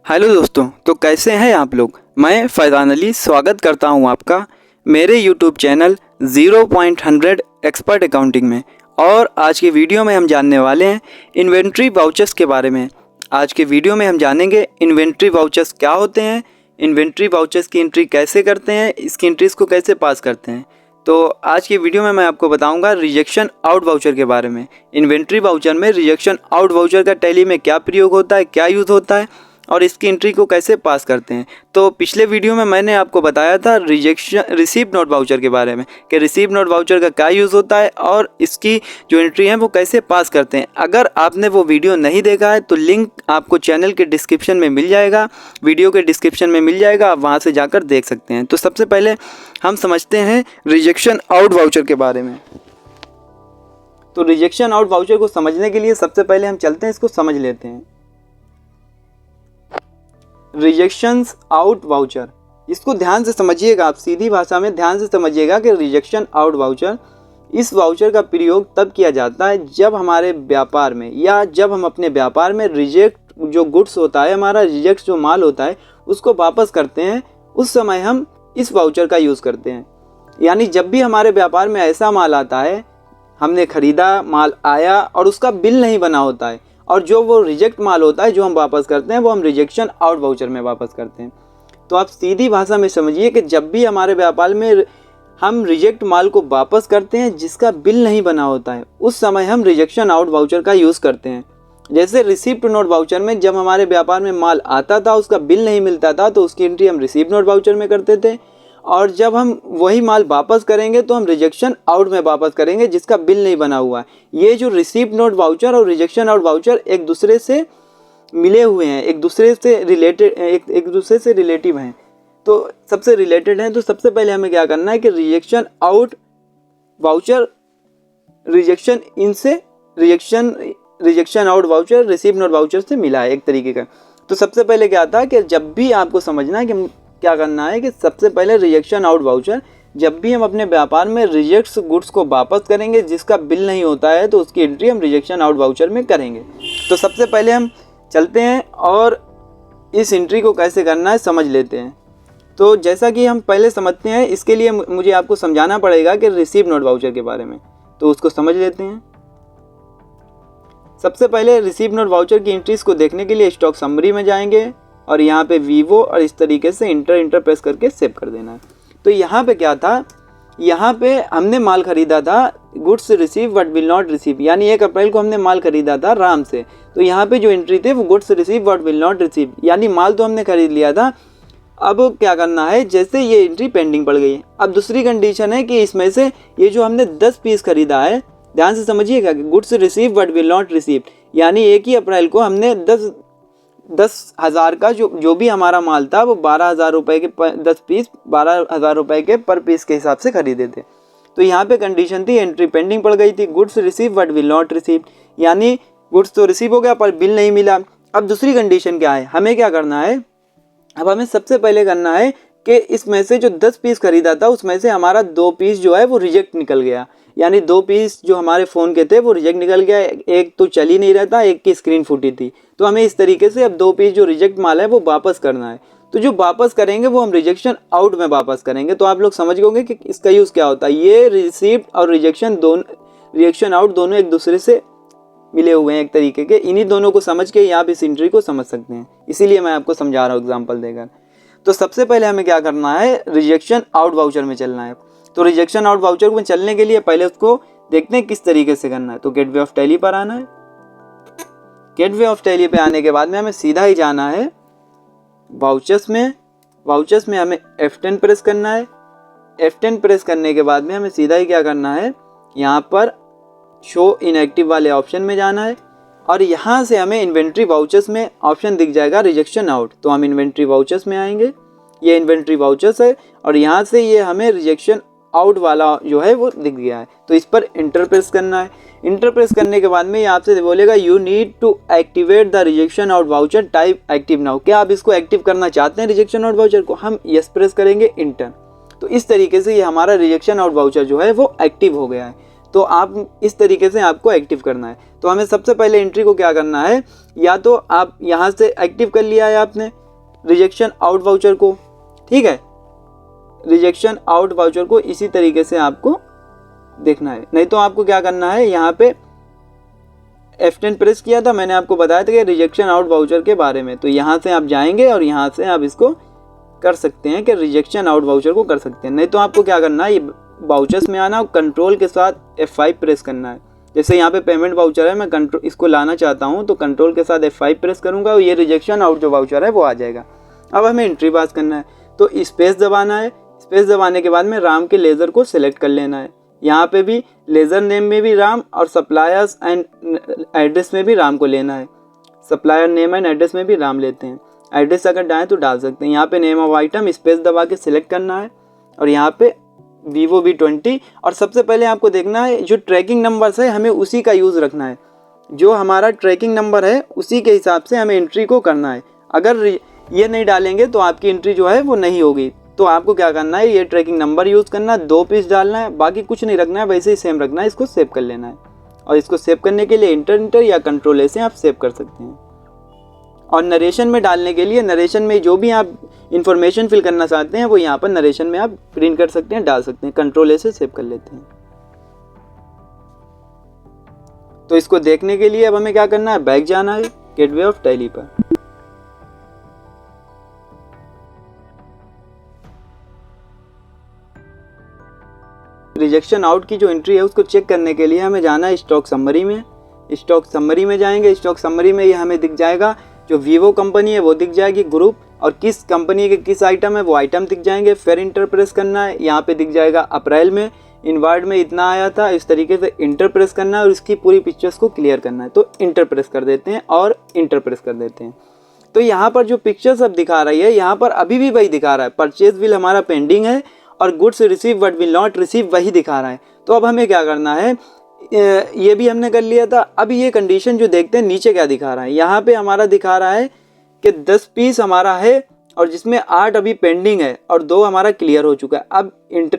Hello दोस्तों, तो कैसे हैं आप लोग। मैं फैज़ान अली स्वागत करता हूं आपका मेरे यूट्यूब चैनल 0.100 एक्सपर्ट अकाउंटिंग में। और आज की वीडियो में हम जानने वाले हैं इन्वेंट्री वाउचर्स के बारे में। आज के वीडियो में हम जानेंगे इन्वेंट्री वाउचर्स क्या होते हैं, इन्वेंट्री वाउचर्स की एंट्री कैसे करते हैं, इसकी एंट्रीज़ को कैसे पास करते हैं। तो आज की वीडियो में मैं आपको बताऊंगा रिजेक्शन आउट वाउचर के बारे में। इन्वेंट्री वाउचर में रिजेक्शन आउट वाउचर का टैली में क्या प्रयोग होता है, क्या यूज़ होता है और इसकी एंट्री को कैसे पास करते हैं। तो पिछले वीडियो में मैंने आपको बताया था रिसीव नोट वाउचर के बारे में कि रिसीव नोट वाउचर का क्या यूज़ होता है और इसकी जो एंट्री है वो कैसे पास करते हैं। अगर आपने वो वीडियो नहीं देखा है तो लिंक आपको चैनल के डिस्क्रिप्शन में मिल जाएगा, वीडियो के डिस्क्रिप्शन में मिल जाएगा, आप वहाँ से जाकर देख सकते हैं। तो सबसे पहले हम समझते हैं रिजेक्शन आउट वाउचर के बारे में। तो रिजेक्शन आउट वाउचर को समझने के लिए सबसे पहले हम चलते हैं, इसको समझ लेते हैं। रिजेक्शंस आउट वाउचर, इसको ध्यान से समझिएगा, आप सीधी भाषा में ध्यान से समझिएगा कि रिजेक्शन आउट वाउचर, इस वाउचर का प्रयोग तब किया जाता है जब हमारे व्यापार में या जब हम अपने व्यापार में रिजेक्ट जो गुड्स होता है, हमारा रिजेक्ट जो माल होता है उसको वापस करते हैं, उस समय हम इस वाउचर का यूज़ करते हैं। यानी जब भी हमारे व्यापार में ऐसा माल आता है, हमने ख़रीदा, माल आया और उसका बिल नहीं बना होता है, और जो वो रिजेक्ट माल होता है जो हम वापस करते हैं वो हम रिजेक्शन आउट वाउचर में वापस करते हैं। तो आप सीधी भाषा में समझिए कि जब भी हमारे व्यापार में हम रिजेक्ट माल को वापस करते हैं जिसका बिल नहीं बना होता है, उस समय हम रिजेक्शन आउट वाउचर का यूज़ करते हैं। जैसे रिसीप्ट नोट वाउचर में जब हमारे व्यापार में माल आता था, उसका बिल नहीं मिलता था, तो उसकी एंट्री हम रिसीप्ट नोट वाउचर में करते थे, और जब हम वही माल वापस करेंगे तो हम रिजेक्शन आउट में वापस करेंगे जिसका बिल नहीं बना हुआ है। ये जो रिसीप्ट नोट वाउचर और रिजेक्शन आउट वाउचर एक दूसरे से मिले हुए हैं, एक दूसरे से रिलेटेड, एक दूसरे से रिलेटिव हैं, तो सबसे रिलेटेड हैं। तो सबसे पहले हमें क्या करना है कि रिजेक्शन आउट वाउचर रिजेक्शन इनसे rejection out voucher receipt note voucher से मिला है एक तरीके का। तो सबसे पहले क्या था कि जब भी आपको समझना है कि क्या करना है कि सबसे पहले रिजेक्शन आउट वाउचर, जब भी हम अपने व्यापार में रिजेक्ट गुड्स को वापस करेंगे जिसका बिल नहीं होता है तो उसकी एंट्री हम रिजेक्शन आउट वाउचर में करेंगे। तो सबसे पहले हम चलते हैं और इस एंट्री को कैसे करना है समझ लेते हैं। तो जैसा कि हम पहले समझते हैं, इसके लिए मुझे आपको समझाना पड़ेगा कि रिसीव नोट वाउचर के बारे में, तो उसको समझ लेते हैं। सबसे पहले रिसीव नोट वाउचर की एंट्रीज को देखने के लिए स्टॉक समरी में जाएंगे और यहाँ पे वीवो और इस तरीके से इंटर प्रेस करके सेव कर देना है। तो यहाँ पे क्या था, यहाँ पे हमने माल खरीदा था goods receive but will not receive, यानी 1 अप्रैल को हमने माल खरीदा था राम से। तो यहाँ पे जो एंट्री थे वो goods receive but will not receive, यानी माल तो हमने खरीद लिया था, अब क्या करना है, जैसे ये एंट्री पेंडिंग पड़ गई है। अब दूसरी कंडीशन है कि इसमें से ये जो हमने 10 पीस खरीदा है, ध्यान से समझिएगा कि goods receive but will not receive, यानी 1 ही अप्रैल को हमने 10,000 का जो भी हमारा माल था वो 12,000 रुपये के 10 पीस 12,000 रुपये के पर पीस के हिसाब से खरीदे थे। तो यहाँ पे कंडीशन थी, एंट्री पेंडिंग पड़ गई थी, goods receive but will not receive, यानी गुड्स तो रिसीव हो गया पर बिल नहीं मिला। अब दूसरी कंडीशन क्या है, हमें क्या करना है, अब हमें सबसे पहले करना है कि इसमें से जो 10 पीस खरीदा था उसमें से हमारा 2 पीस जो है वो रिजेक्ट निकल गया, यानी 2 पीस जो हमारे फ़ोन के थे वो रिजेक्ट निकल गया, एक तो चल ही नहीं रहता, एक की स्क्रीन फूटी थी। तो हमें इस तरीके से अब 2 पीस जो रिजेक्ट माल है वो वापस करना है। तो जो वापस करेंगे वो हम रिजेक्शन आउट में वापस करेंगे। तो आप लोग समझ गए कि इसका यूज़ क्या होता है। ये रिसीप्ट और रिजेक्शन आउट दोनों एक दूसरे से मिले हुए हैं एक तरीके के, इन्हीं दोनों को समझ के आप इस एंट्री को समझ सकते हैं, इसीलिए मैं आपको समझा रहा हूँ एग्जाम्पल देकर। तो सबसे पहले हमें क्या करना है, रिजेक्शन आउट वाउचर में चलना है। तो रिजेक्शन आउट वाउचर में चलने के लिए पहले उसको देखते हैं किस तरीके से करना है। तो गेटवे ऑफ टैली पर आना है। गेटवे ऑफ टैली पे आने के बाद में हमें सीधा ही जाना है वाउचर्स में। वाउचर्स में हमें F10 प्रेस करना है। F10 प्रेस करने के बाद में हमें सीधा ही क्या करना है, यहाँ पर शो इनएक्टिव वाले ऑप्शन में जाना है और यहाँ से हमें इन्वेंट्री वाउचर्स में ऑप्शन दिख जाएगा रिजेक्शन आउट। तो हम इन्वेंट्री वाउचर्स में आएंगे, ये इन्वेंट्री वाउचर्स है और यहाँ से ये हमें रिजेक्शन आउट वाला जो है वो दिख गया है। तो इस पर इंटर प्रेस करना है। इंटर प्रेस करने के बाद में ये आपसे बोलेगा you need to activate the rejection out voucher, type active now. क्या आप इसको एक्टिव करना चाहते हैं रिजेक्शन आउट वाउचर को, हम यस प्रेस करेंगे इंटर। तो इस तरीके से ये हमारा रिजेक्शन आउट वाउचर जो है वो एक्टिव हो गया है। तो आप इस तरीके से आपको एक्टिव करना है। तो हमें सबसे पहले एंट्री को क्या करना है, या तो आप यहाँ से एक्टिव कर लिया है आपने रिजेक्शन आउट वाउचर को, ठीक है, रिजेक्शन आउट वाउचर को इसी तरीके से आपको देखना है। नहीं तो आपको क्या करना है, यहाँ पे F10 प्रेस किया था, मैंने आपको बताया था कि रिजेक्शन आउट वाउचर के बारे में। तो यहाँ से आप जाएंगे और यहाँ से आप इसको कर सकते हैं कि रिजेक्शन आउट वाउचर को कर सकते हैं। नहीं तो आपको क्या करना है, ये वाउचर्स में आना और कंट्रोल के साथ F5 प्रेस करना है। जैसे यहाँ पे पेमेंट वाउचर है, मैं कंट्रोल इसको लाना चाहता हूँ तो कंट्रोल के साथ F5 प्रेस करूँगा और ये रिजेक्शन आउट जो वाउचर है वो आ जाएगा। अब हमें एंट्री पास करना है, तो स्पेस दबाना है। स्पेस दबाने के बाद में राम के लेज़र को सिलेक्ट कर लेना है। यहाँ पे भी लेज़र नेम में भी राम और सप्लायर्स एंड एड्रेस में भी राम को लेना है। सप्लायर नेम एंड एड्रेस में भी राम लेते हैं, एड्रेस अगर डालें तो डाल सकते हैं। यहाँ पे नेम ऑफ आइटम स्पेस दबा के सिलेक्ट करना है और यहाँ पे Vivo V20। और सबसे पहले आपको देखना है जो ट्रैकिंग नंबर्स है हमें उसी का यूज़ रखना है, जो हमारा ट्रैकिंग नंबर है उसी के हिसाब से हमें एंट्री को करना है। अगर ये नहीं डालेंगे तो आपकी एंट्री जो है वो नहीं होगी। तो आपको क्या करना है, ये ट्रैकिंग नंबर यूज़ करना है, 2 पीस डालना है, बाकी कुछ नहीं रखना है, वैसे ही सेम रखना है। इसको सेव कर लेना है और इसको सेव करने के लिए इंटर या कंट्रोल से आप सेव कर सकते हैं। और नरेशन में डालने के लिए, नरेशन में जो भी आप इंफॉर्मेशन फिल करना चाहते हैं वो यहाँ पर नरेशन में आप प्रिंट कर सकते हैं, डाल सकते हैं, कंट्रोल से सेव कर लेते हैं। तो इसको देखने के लिए अब हमें क्या करना है, बैक जाना है गेटवे ऑफ टैली पर। रिजेक्शन आउट की जो एंट्री है उसको चेक करने के लिए हमें जाना है स्टॉक समरी में। स्टॉक समरी में जाएंगे, स्टॉक समरी में ये हमें दिख जाएगा जो वीवो कंपनी है वो दिख जाएगी, ग्रुप और किस कंपनी के किस आइटम है वो आइटम दिख जाएंगे। फिर इंटर प्रेस करना है, यहाँ पे दिख जाएगा अप्रैल में इनवर्ड में इतना आया था, इस तरीके से इंटर प्रेस करना है और इसकी पूरी पिक्चर्स को क्लियर करना है। तो इंटर प्रेस कर देते हैं और इंटर प्रेस कर देते हैं। तो यहाँ पर जो पिक्चर्स अब दिखा रही है, यहाँ पर अभी भी वही दिखा रहा है, परचेज बिल हमारा पेंडिंग है और goods receive but will not receive वही दिखा रहा है। तो अब हमें क्या करना है, ये भी हमने कर लिया था। अभी ये कंडीशन जो देखते हैं नीचे क्या दिखा रहा है, यहाँ पे हमारा दिखा रहा है कि 10 पीस हमारा है और जिसमें 8 अभी पेंडिंग है और 2 हमारा क्लियर हो चुका है। अब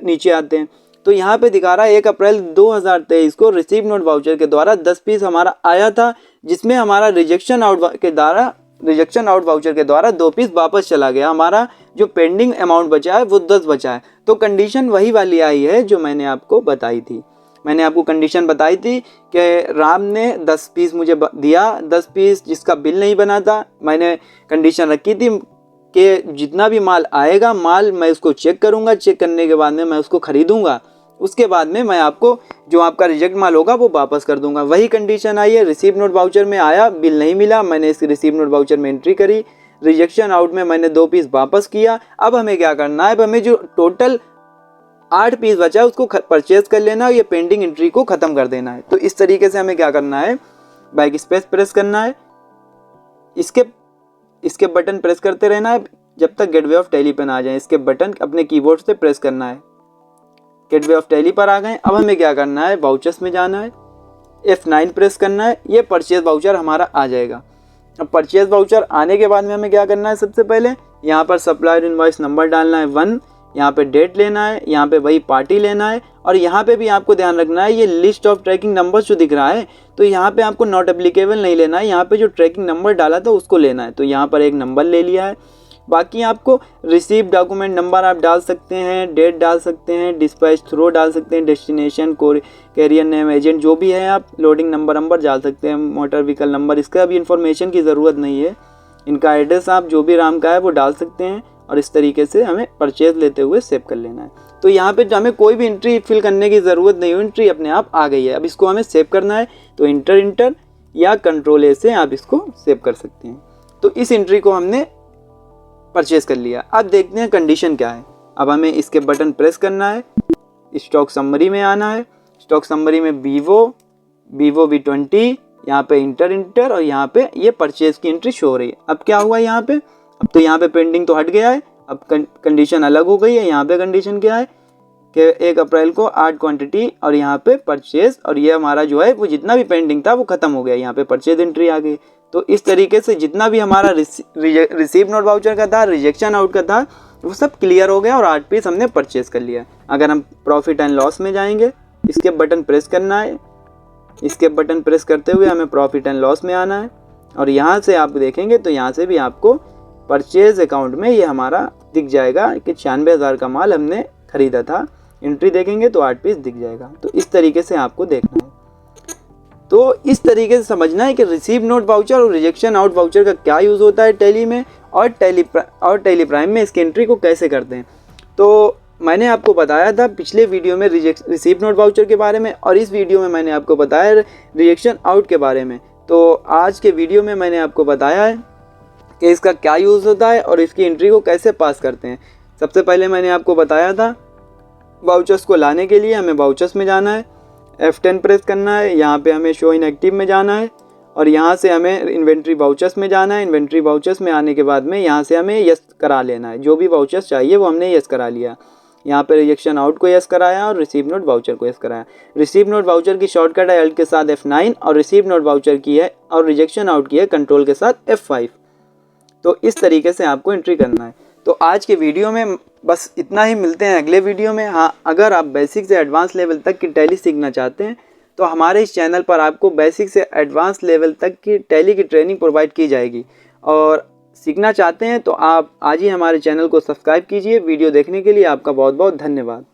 नीचे आते हैं तो यहाँ पे दिखा रहा है 1 अप्रैल 2023 को रिसीव नोट वाउचर के द्वारा 10 पीस हमारा आया था, जिसमें हमारा रिजेक्शन आउट वाउचर के द्वारा 2 पीस वापस चला गया। हमारा जो पेंडिंग अमाउंट बचा है वो 10 बचा है। तो कंडीशन वही वाली आई है जो मैंने आपको बताई थी। मैंने आपको कंडीशन बताई थी कि राम ने 10 पीस मुझे दिया, 10 पीस जिसका बिल नहीं बना था। मैंने कंडीशन रखी थी कि जितना भी माल आएगा, माल मैं उसको चेक करूंगा, चेक करने के बाद में मैं उसको खरीदूंगा, उसके बाद में मैं आपको जो आपका रिजेक्ट माल होगा वो वापस कर दूंगा। वही कंडीशन आई है। रिसीव नोट वाउचर में आया, बिल नहीं मिला, मैंने इस रिसीव नोट वाउचर में एंट्री करी, रिजेक्शन आउट में मैंने 2 पीस वापस किया। अब हमें क्या करना है, अब हमें जो टोटल 8 पीस बचा है उसको परचेज कर लेना है, ये पेंडिंग एंट्री को ख़त्म कर देना है। तो इस तरीके से हमें क्या करना है, बैक स्पेस प्रेस करना है, इसके बटन प्रेस करते रहना है जब तक गेटवे ऑफ टैली पर आ जाए। इसके बटन अपने कीबोर्ड से प्रेस करना है। गेटवे ऑफ टैली पर आ गए। अब हमें क्या करना है, वाउचर्स में जाना है, F9 प्रेस करना है, ये परचेज वाउचर हमारा आ जाएगा। अब परचेज वाउचर आने के बाद में हमें क्या करना है, सबसे पहले यहाँ पर सप्लायर इनवॉइस नंबर डालना है 1, यहाँ पे डेट लेना है, यहाँ पे वही पार्टी लेना है और यहाँ पे भी आपको ध्यान रखना है ये लिस्ट ऑफ ट्रैकिंग नंबर्स जो दिख रहा है तो यहाँ पे आपको नॉट एप्लीकेबल नहीं लेना है, यहाँ पे जो ट्रैकिंग नंबर डाला था उसको लेना है। तो यहाँ पर एक नंबर ले लिया है। बाकी आपको रिसीव डॉक्यूमेंट नंबर आप डाल सकते हैं, डेट डाल सकते हैं, डिस्पैच थ्रो डाल सकते हैं, डेस्टिनेशन कैरियर नेम एजेंट जो भी है आप लोडिंग नंबर डाल सकते हैं, मोटर व्हीकल नंबर, इसका अभी इन्फॉर्मेशन की ज़रूरत नहीं है। इनका एड्रेस आप जो भी राम का है वो डाल सकते हैं और इस तरीके से हमें परचेज लेते हुए सेव कर लेना है। तो यहाँ पे हमें कोई भी एंट्री फिल करने की ज़रूरत नहीं है, एंट्री अपने आप आ गई है। अब इसको हमें सेव करना है तो इंटर या कंट्रोल ए से आप इसको सेव कर सकते हैं। तो इस एंट्री को हमने परचेज कर लिया। अब देखते हैं कंडीशन क्या है। अब हमें इसके बटन प्रेस करना है, स्टॉक समरी में आना है, स्टॉक समरी में वीवो V20, यहाँ पे इंटर और यहाँ पे ये परचेज की एंट्री शो हो रही है। अब क्या हुआ यहाँ पे, अब तो यहाँ पे पेंडिंग तो हट गया है, अब कंडीशन अलग हो गई है। यहाँ पे कंडीशन क्या है कि 1 अप्रैल को 8 क्वांटिटी और यहाँ पे परचेज और ये हमारा जो है वो जितना भी पेंडिंग था वो खत्म हो गया, यहाँ पे परचेज एंट्री आ गई। तो इस तरीके से जितना भी हमारा रिसीव नोट वाउचर का था, रिजेक्शन आउट का था, वो सब क्लियर हो गया और 8 पीस हमने परचेज कर लिया। अगर हम प्रॉफिट एंड लॉस में जाएंगे, इसके बटन प्रेस करना है। इसके बटन प्रेस करते हुए हमें प्रॉफिट एंड लॉस में आना है और यहाँ से आप देखेंगे तो यहाँ से भी आपको परचेज अकाउंट में ये हमारा दिख जाएगा कि 96,000 का माल हमने खरीदा था। एंट्री देखेंगे तो 8 पीस दिख जाएगा। तो इस तरीके से आपको देखना है। तो इस तरीके से समझना है कि रिसीव नोट वाउचर और रिजेक्शन आउट वाउचर का क्या यूज़ होता है टैली में और टैली प्राइम में इसकी एंट्री को कैसे करते हैं। तो मैंने आपको बताया था पिछले वीडियो में रिसीव नोट वाउचर के बारे में और इस वीडियो में मैंने आपको बताया रिजेक्शन आउट के बारे में। तो आज के वीडियो में मैंने आपको बताया है कि इसका क्या यूज़ होता है और इसकी एंट्री को कैसे पास करते हैं। सबसे पहले मैंने आपको बताया था वाउचर्स को लाने के लिए हमें वाउचर्स में जाना है, F10 प्रेस करना है, यहाँ पे हमें शो इन एक्टिव में जाना है और यहाँ से हमें इन्वेंट्री वाउचर्स में जाना है। इन्वेंट्री वाउचर्स में आने के बाद में यहाँ से हमें यस करा लेना है। जो भी वाउचर्स चाहिए वो हमने यस करा लिया। यहाँ पे रिजेक्शन आउट को यस कराया और रिसीव नोट वाउचर को यस कराया। रिसीव नोट वाउचर की शॉर्टकट है अल्ट के साथ F9 और रिसीव नोट वाउचर की है और रिजेक्शन आउट की है कंट्रोल के साथ F5। तो इस तरीके से आपको एंट्री करना है। तो आज के वीडियो में बस इतना ही। मिलते हैं अगले वीडियो में। हाँ, अगर आप बेसिक से एडवांस लेवल तक की टैली सीखना चाहते हैं तो हमारे इस चैनल पर आपको बेसिक से एडवांस लेवल तक की टैली की ट्रेनिंग प्रोवाइड की जाएगी। और सीखना चाहते हैं तो आप आज ही हमारे चैनल को सब्सक्राइब कीजिए। वीडियो देखने के लिए आपका बहुत बहुत धन्यवाद।